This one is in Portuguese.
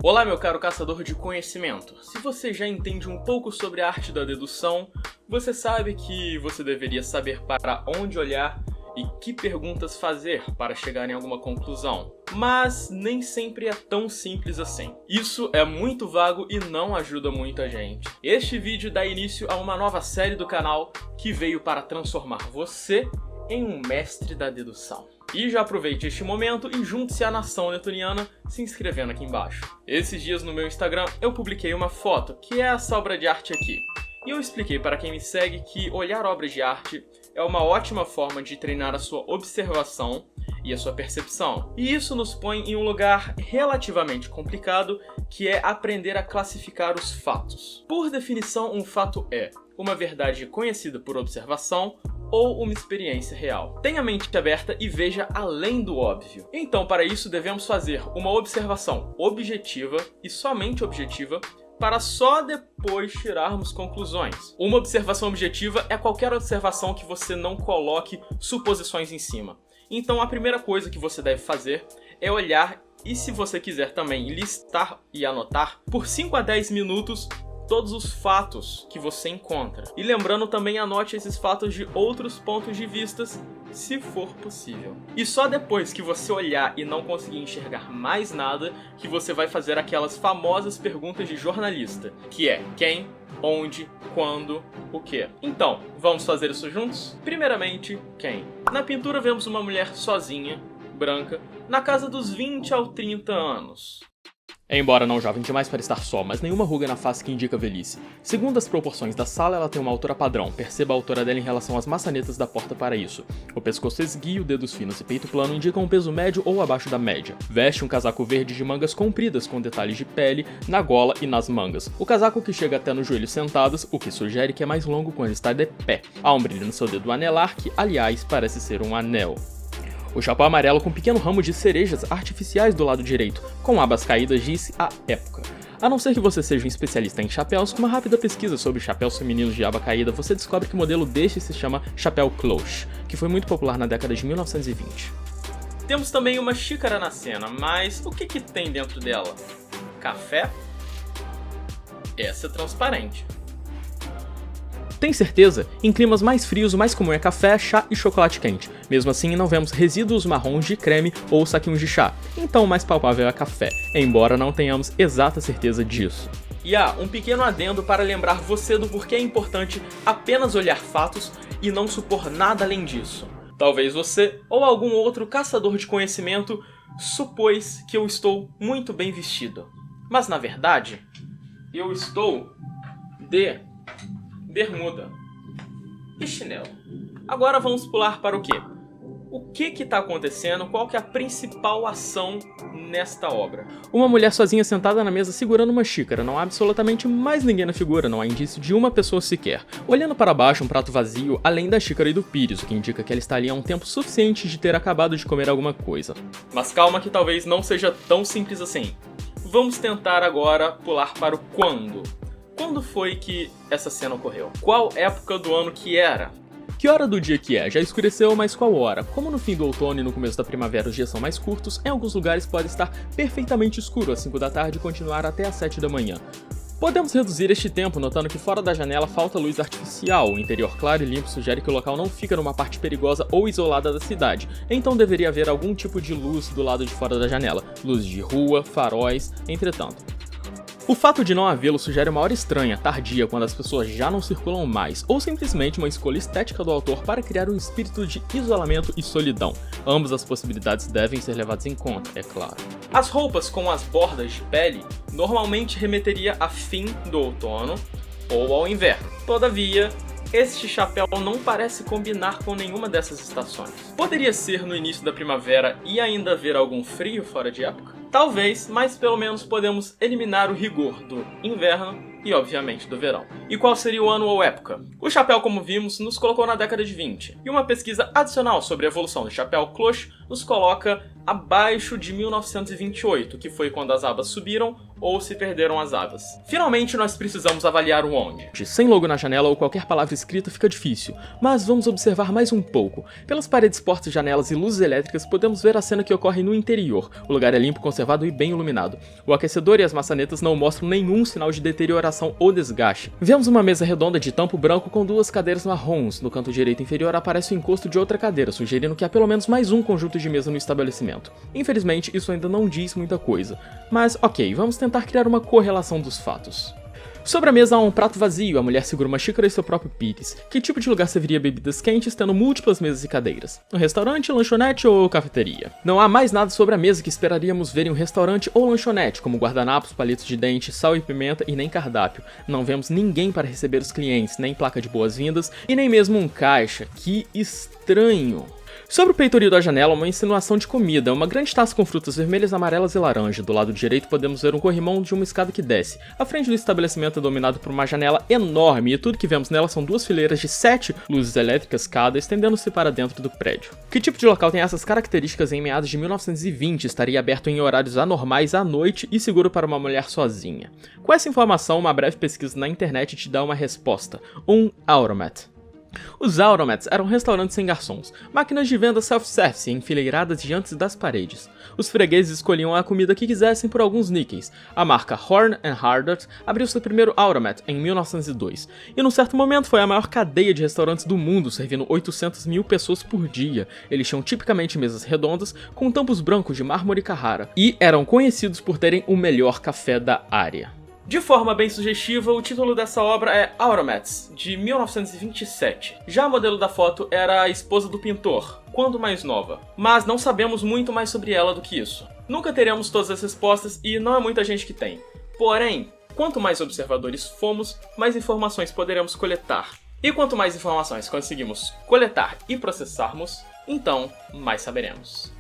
Olá, meu caro caçador de conhecimento. Se você já entende um pouco sobre a arte da dedução, você sabe que você deveria saber para onde olhar e que perguntas fazer para chegar em alguma conclusão. Mas nem sempre é tão simples assim. Isso é muito vago e não ajuda muita gente. Este vídeo dá início a uma nova série do canal que veio para transformar você em um mestre da dedução. E já aproveite este momento e junte-se à nação netuniana se inscrevendo aqui embaixo. Esses dias no meu Instagram eu publiquei uma foto, que é essa obra de arte aqui. E eu expliquei para quem me segue que olhar obras de arte é uma ótima forma de treinar a sua observação e a sua percepção. E isso nos põe em um lugar relativamente complicado, que é aprender a classificar os fatos. Por definição, um fato é uma verdade conhecida por observação ou uma experiência real. Tenha a mente aberta e veja além do óbvio. Então, para isso, devemos fazer uma observação objetiva e somente objetiva, para só depois tirarmos conclusões. Uma observação objetiva é qualquer observação que você não coloque suposições em cima. Então, a primeira coisa que você deve fazer é olhar e, se você quiser também, listar e anotar por 5 a 10 minutos todos os fatos que você encontra. E lembrando, também anote esses fatos de outros pontos de vista, se for possível. E só depois que você olhar e não conseguir enxergar mais nada, que você vai fazer aquelas famosas perguntas de jornalista, que é quem, onde, quando, o que. Então, vamos fazer isso juntos? Primeiramente, quem? Na pintura vemos uma mulher sozinha, branca, na casa dos 20 aos 30 anos. Embora não jovem demais para estar só, mas nenhuma ruga na face que indica velhice. Segundo as proporções da sala, ela tem uma altura padrão. Perceba a altura dela em relação às maçanetas da porta para isso. O pescoço esguio, dedos finos e peito plano indicam um peso médio ou abaixo da média. Veste um casaco verde de mangas compridas com detalhes de pele na gola e nas mangas. O casaco que chega até nos joelhos sentados, o que sugere que é mais longo quando está de pé. Há um brilho no seu dedo anelar que, aliás, parece ser um anel. O chapéu amarelo com um pequeno ramo de cerejas artificiais do lado direito, com abas caídas, diz a época. A não ser que você seja um especialista em chapéus, com uma rápida pesquisa sobre chapéus femininos de aba caída, você descobre que o modelo deste se chama chapéu cloche, que foi muito popular na década de 1920. Temos também uma xícara na cena, mas o que tem dentro dela? Café? Essa é transparente. Tem certeza? Em climas mais frios, o mais comum é café, chá e chocolate quente. Mesmo assim, não vemos resíduos marrons de creme ou saquinhos de chá. Então, o mais palpável é café, embora não tenhamos exata certeza disso. E há um pequeno adendo para lembrar você do porquê é importante apenas olhar fatos e não supor nada além disso. Talvez você ou algum outro caçador de conhecimento supôs que eu estou muito bem vestido. Mas, na verdade, eu estou de bermuda e chinelo. Agora vamos pular para o quê? O que está acontecendo? Qual que é a principal ação nesta obra? Uma mulher sozinha sentada na mesa segurando uma xícara. Não há absolutamente mais ninguém na figura, não há indício de uma pessoa sequer. Olhando para baixo, um prato vazio, além da xícara e do pires, o que indica que ela está ali há um tempo suficiente de ter acabado de comer alguma coisa. Mas calma que talvez não seja tão simples assim. Vamos tentar agora pular para o quando. Quando foi que essa cena ocorreu? Qual época do ano que era? Que hora do dia que é? Já escureceu, mas qual hora? Como no fim do outono e no começo da primavera os dias são mais curtos, em alguns lugares pode estar perfeitamente escuro às 5 da tarde e continuar até às 7 da manhã. Podemos reduzir este tempo notando que fora da janela falta luz artificial. O interior claro e limpo sugere que o local não fica numa parte perigosa ou isolada da cidade, então deveria haver algum tipo de luz do lado de fora da janela, luz de rua, faróis, entretanto. O fato de não havê-lo sugere uma hora estranha, tardia, quando as pessoas já não circulam mais, ou simplesmente uma escolha estética do autor para criar um espírito de isolamento e solidão. Ambas as possibilidades devem ser levadas em conta, é claro. As roupas com as bordas de pele normalmente remeteria a fim do outono ou ao inverno. Todavia, este chapéu não parece combinar com nenhuma dessas estações. Poderia ser no início da primavera e ainda haver algum frio fora de época? Talvez, mas pelo menos podemos eliminar o rigor do inverno e, obviamente, do verão. E qual seria o ano ou época? O chapéu, como vimos, nos colocou na década de 20. E uma pesquisa adicional sobre a evolução do chapéu cloche nos coloca abaixo de 1928, que foi quando as abas subiram ou se perderam as abas. Finalmente, nós precisamos avaliar o onde. Sem logo na janela ou qualquer palavra escrita fica difícil, mas vamos observar mais um pouco. Pelas paredes, portas, janelas e luzes elétricas, podemos ver a cena que ocorre no interior. O lugar é limpo, conservado e bem iluminado. O aquecedor e as maçanetas não mostram nenhum sinal de deterioração ou desgaste. Vemos uma mesa redonda de tampo branco com duas cadeiras marrons. No canto direito inferior aparece o encosto de outra cadeira, sugerindo que há pelo menos mais um conjunto de mesa no estabelecimento. Infelizmente, isso ainda não diz muita coisa. Mas ok, vamos tentar criar uma correlação dos fatos. Sobre a mesa há um prato vazio, a mulher segura uma xícara e seu próprio pires. Que tipo de lugar serviria bebidas quentes tendo múltiplas mesas e cadeiras? Um restaurante, lanchonete ou cafeteria? Não há mais nada sobre a mesa que esperaríamos ver em um restaurante ou lanchonete, como guardanapos, palitos de dente, sal e pimenta e nem cardápio. Não vemos ninguém para receber os clientes, nem placa de boas-vindas e nem mesmo um caixa. Que estranho! Sobre o peitoril da janela, uma insinuação de comida, uma grande taça com frutas vermelhas, amarelas e laranja. Do lado direito podemos ver um corrimão de uma escada que desce. A frente do estabelecimento é dominado por uma janela enorme e tudo que vemos nela são duas fileiras de 7 luzes elétricas cada, estendendo-se para dentro do prédio. Que tipo de local tem essas características em meados de 1920, estaria aberto em horários anormais à noite e seguro para uma mulher sozinha? Com essa informação, uma breve pesquisa na internet te dá uma resposta: um Automat. Os Automats eram restaurantes sem garçons, máquinas de venda self-service enfileiradas diante das paredes. Os fregueses escolhiam a comida que quisessem por alguns níqueis. A marca Horn & Hardart abriu seu primeiro Automat em 1902, e num certo momento foi a maior cadeia de restaurantes do mundo, servindo 800 mil pessoas por dia. Eles tinham tipicamente mesas redondas, com tampos brancos de mármore Carrara, e eram conhecidos por terem o melhor café da área. De forma bem sugestiva, o título dessa obra é Automats, de 1927. Já a modelo da foto era a esposa do pintor, quando mais nova. Mas não sabemos muito mais sobre ela do que isso. Nunca teremos todas as respostas e não é muita gente que tem. Porém, quanto mais observadores fomos, mais informações poderemos coletar. E quanto mais informações conseguimos coletar e processarmos, então mais saberemos.